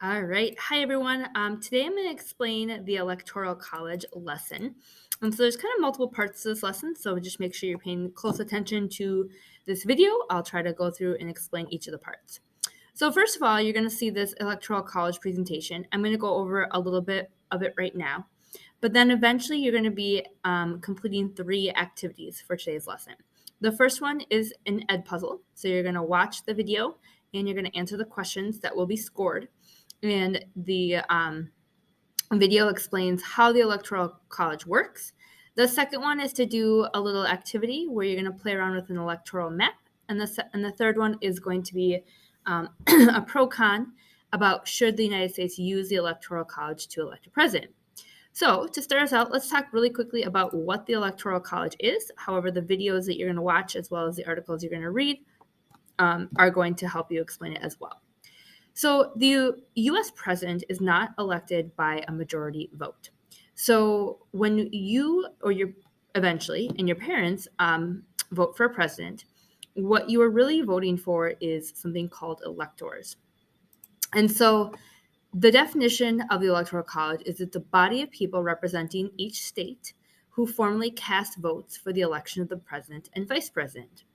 All right. Hi, everyone. Today I'm going to explain the Electoral College lesson. So there's kind of multiple parts to this lesson, so just make sure you're paying close attention to this video. I'll try to go through and explain each of the parts. So first of all, you're going to see this Electoral College presentation. I'm going to go over a little bit of it right now, but then eventually you're going to be completing 3 activities for today's lesson. The first one is an ed puzzle. So you're going to watch the video and you're going to answer the questions that will be scored. And the video explains how the Electoral College works. The second one is to do a little activity where you're going to play around with an electoral map. And the third one is going to be a pro-con about should the United States use the Electoral College to elect a president. So to start us out, let's talk really quickly about what the Electoral College is. However, the videos that you're going to watch as well as the articles you're going to read are going to help you explain it as well. So the U.S. president is not elected by a majority vote. So when you or your eventually and your parents vote for a president, what you are really voting for is something called electors. And so the definition of the Electoral College is that the body of people representing each state who formally cast votes for the election of the president and vice president.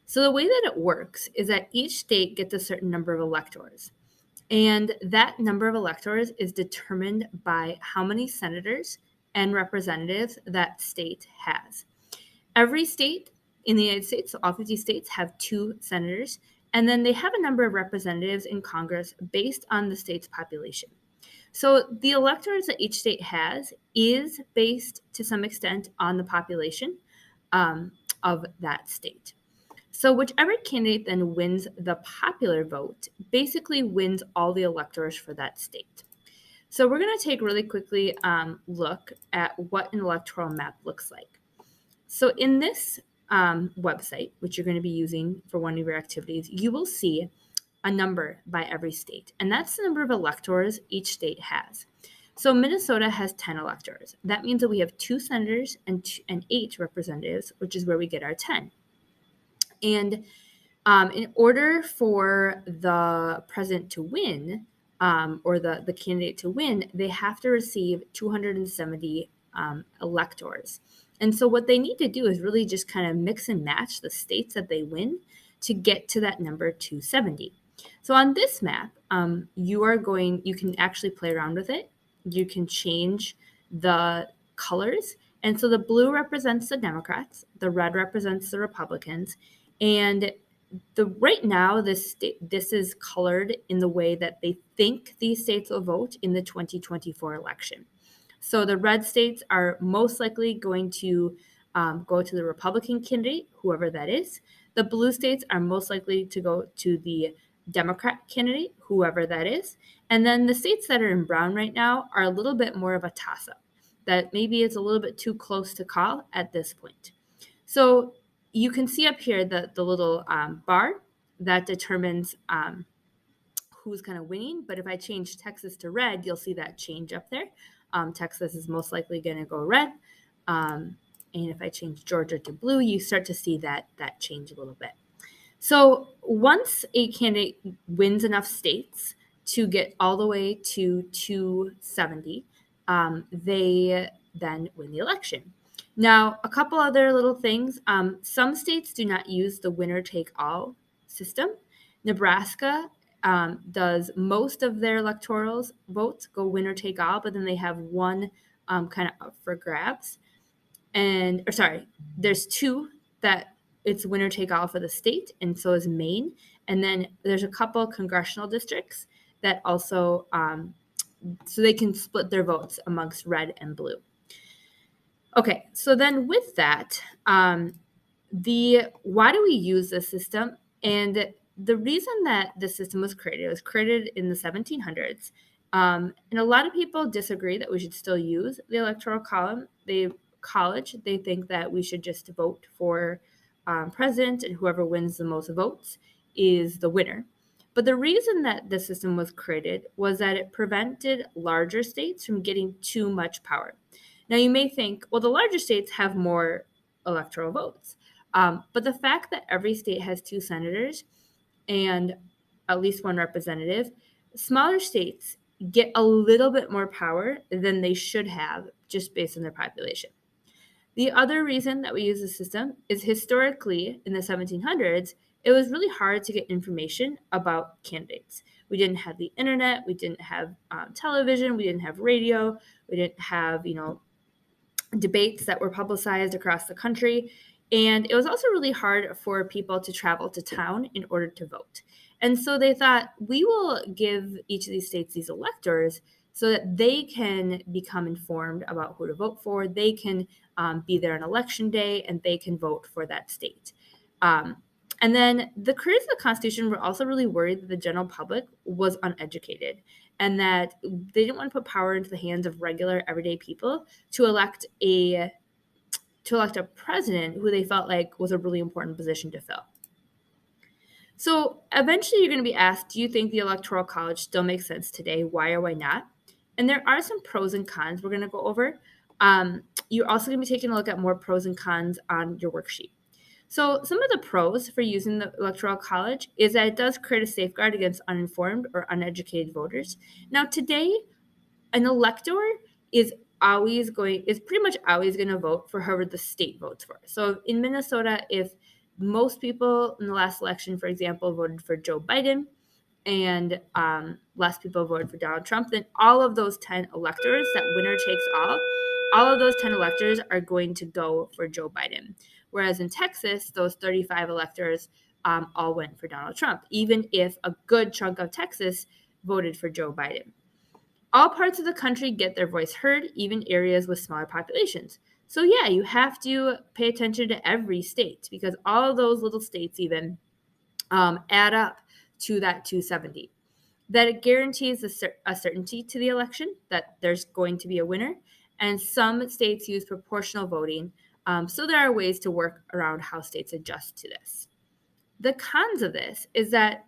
So the way that it works is that each state gets a certain number of electors. And that number of electors is determined by how many senators and representatives that state has. Every state in the United States, so all 50 states, have 2 senators, and then they have a number of representatives in Congress based on the state's population. So the electors that each state has is based to some extent on the population of that state. So whichever candidate then wins the popular vote basically wins all the electors for that state. So we're going to take really quickly look at what an electoral map looks like. So in this website, which you're going to be using for one of your activities, you will see a number by every state, and that's the number of electors each state has. So Minnesota has 10 electors. That means that we have 2 senators and 8 representatives, which is where we get our 10. And in order for the president to win, or the candidate to win, they have to receive 270 electors. And so what they need to do is really just kind of mix and match the states that they win to get to that number 270. So on this map, you can actually play around with it. You can change the colors. And so the blue represents the Democrats, the red represents the Republicans, and right now this is colored in the way that they think these states will vote in the 2024 election. So the red states are most likely going to go to the Republican candidate, whoever that is. The blue states are most likely to go to the Democrat candidate, whoever that is. And then the states that are in brown right now are a little bit more of a toss-up, that maybe it's a little bit too close to call at this point. So you can see up here the little bar that determines who's kind of winning. But if I change Texas to red, you'll see that change up there. Texas is most likely going to go red. And if I change Georgia to blue, you start to see that change a little bit. So once a candidate wins enough states to get all the way to 270, they then win the election. Now, a couple other little things. Some states do not use the winner-take-all system. Nebraska does most of their electoral votes go winner-take-all, but then they have one kind of up for grabs. There's 2 that it's winner-take-all for the state, and so is Maine. And then there's a couple congressional districts that also, so they can split their votes amongst red and blue. Okay, so then with that, why do we use this system? And the reason that the system was created in the 1700s. And a lot of people disagree that we should still use the electoral college. They think that we should just vote for president, and whoever wins the most votes is the winner. But the reason that the system was created was that it prevented larger states from getting too much power. Now, you may think, well, the larger states have more electoral votes. But the fact that every state has 2 senators and at least 1 representative smaller states get a little bit more power than they should have just based on their population. The other reason that we use the system is historically in the 1700s, it was really hard to get information about candidates. We didn't have the internet, we didn't have television, we didn't have radio, we didn't have, debates that were publicized across the country. And it was also really hard for people to travel to town in order to vote. And so they thought, we will give each of these states these electors so that they can become informed about who to vote for. They can be there on election day and they can vote for that state. Um, and then the creators of the Constitution were also really worried that the general public was uneducated and that they didn't want to put power into the hands of regular everyday people to elect a president who they felt like was a really important position to fill. So eventually you're going to be asked, do you think the Electoral College still makes sense today? Why or why not? And there are some pros and cons we're going to go over. You're also going to be taking a look at more pros and cons on your worksheet. So some of the pros for using the Electoral College is that it does create a safeguard against uninformed or uneducated voters. Now today, an elector is pretty much always going to vote for whoever the state votes for. So in Minnesota, if most people in the last election, for example, voted for Joe Biden and less people voted for Donald Trump, then all of those 10 electors, that winner takes all of those 10 electors are going to go for Joe Biden. Whereas in Texas, those 35 electors all went for Donald Trump, even if a good chunk of Texas voted for Joe Biden. All parts of the country get their voice heard, even areas with smaller populations. So yeah, you have to pay attention to every state because all of those little states even add up to that 270. That it guarantees a certainty to the election, that there's going to be a winner, and some states use proportional voting. So there are ways to work around how states adjust to this. The cons of this is that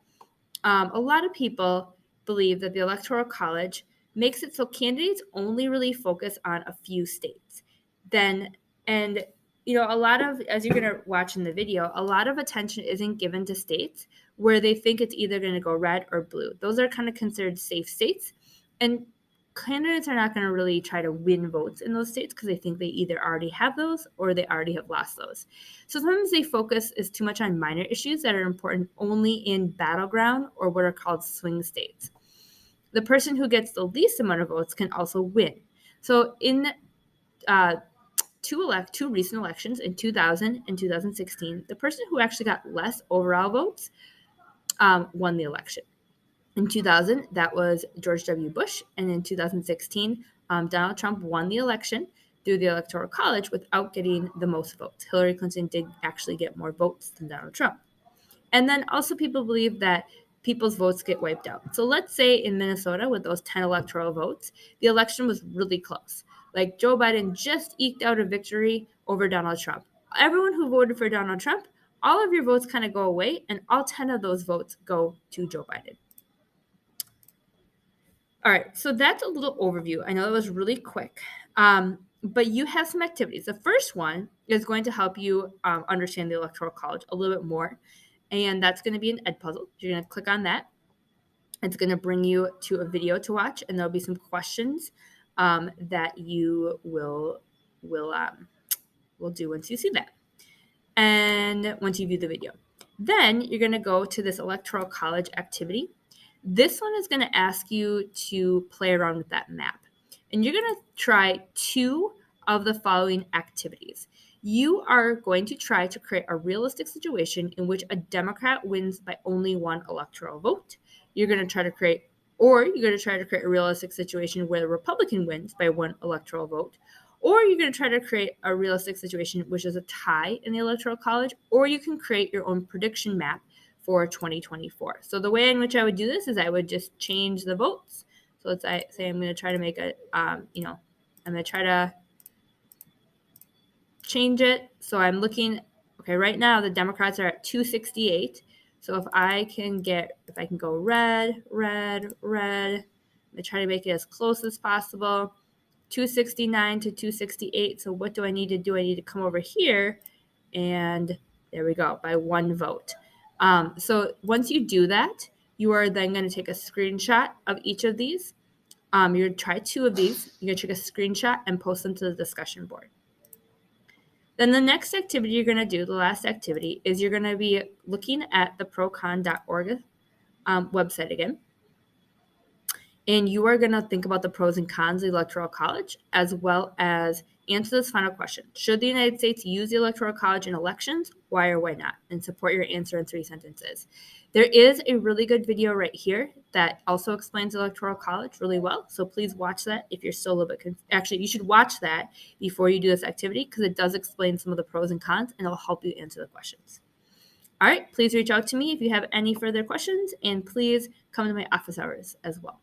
a lot of people believe that the Electoral College makes it so candidates only really focus on a few states. And a lot of, as you're going to watch in the video, a lot of attention isn't given to states where they think it's either going to go red or blue. Those are kind of considered safe states. And candidates are not going to really try to win votes in those states because they think they either already have those or they already have lost those. So sometimes they focus is too much on minor issues that are important only in battleground or what are called swing states. The person who gets the least amount of votes can also win. So in two recent elections in 2000 and 2016, the person who actually got less overall votes won the election. In 2000, that was George W. Bush. And in 2016, Donald Trump won the election through the Electoral College without getting the most votes. Hillary Clinton did actually get more votes than Donald Trump. And then also people believe that people's votes get wiped out. So let's say in Minnesota with those 10 electoral votes, the election was really close. Like Joe Biden just eked out a victory over Donald Trump. Everyone who voted for Donald Trump, all of your votes kind of go away and all 10 of those votes go to Joe Biden. All right, so that's a little overview. I know that was really quick, but you have some activities. The first one is going to help you understand the Electoral College a little bit more, and that's going to be an Ed puzzle. You're going to click on that. It's going to bring you to a video to watch, and there'll be some questions that you will do once you see that, and once you view the video. Then you're going to go to this Electoral College activity. This one is going to ask you to play around with that map. And you're going to try 2 of the following activities. You are going to try to create a realistic situation in which a Democrat wins by only 1 electoral vote. You're going to try to create a realistic situation where the Republican wins by 1 electoral vote. Or you're going to try to create a realistic situation which is a tie in the Electoral College. Or you can create your own prediction map for 2024. So the way in which I would do this is I would just change the votes. So let's say I'm going to try to make I'm going to try to change it. So I'm looking, okay, right now the Democrats are at 268. So if I can go red, red, red, I'm going to try to make it as close as possible. 269 to 268. So what do I need to do? I need to come over here and there we go, by 1 vote. So once you do that, You are then going to take a screenshot of each of these. You're going to try 2 of these. You're going to take a screenshot and post them to the discussion board. Then the next activity you're going to do, the last activity, is you're going to be looking at the procon.org website again. And you are going to think about the pros and cons of the Electoral College, as well as answer this final question. Should the United States use the Electoral College in elections? Why or why not? And support your answer in 3 sentences. There is a really good video right here that also explains the Electoral College really well. So please watch that if you're still a little bit confused. Actually, you should watch that before you do this activity because it does explain some of the pros and cons and it'll help you answer the questions. All right, please reach out to me if you have any further questions and please come to my office hours as well.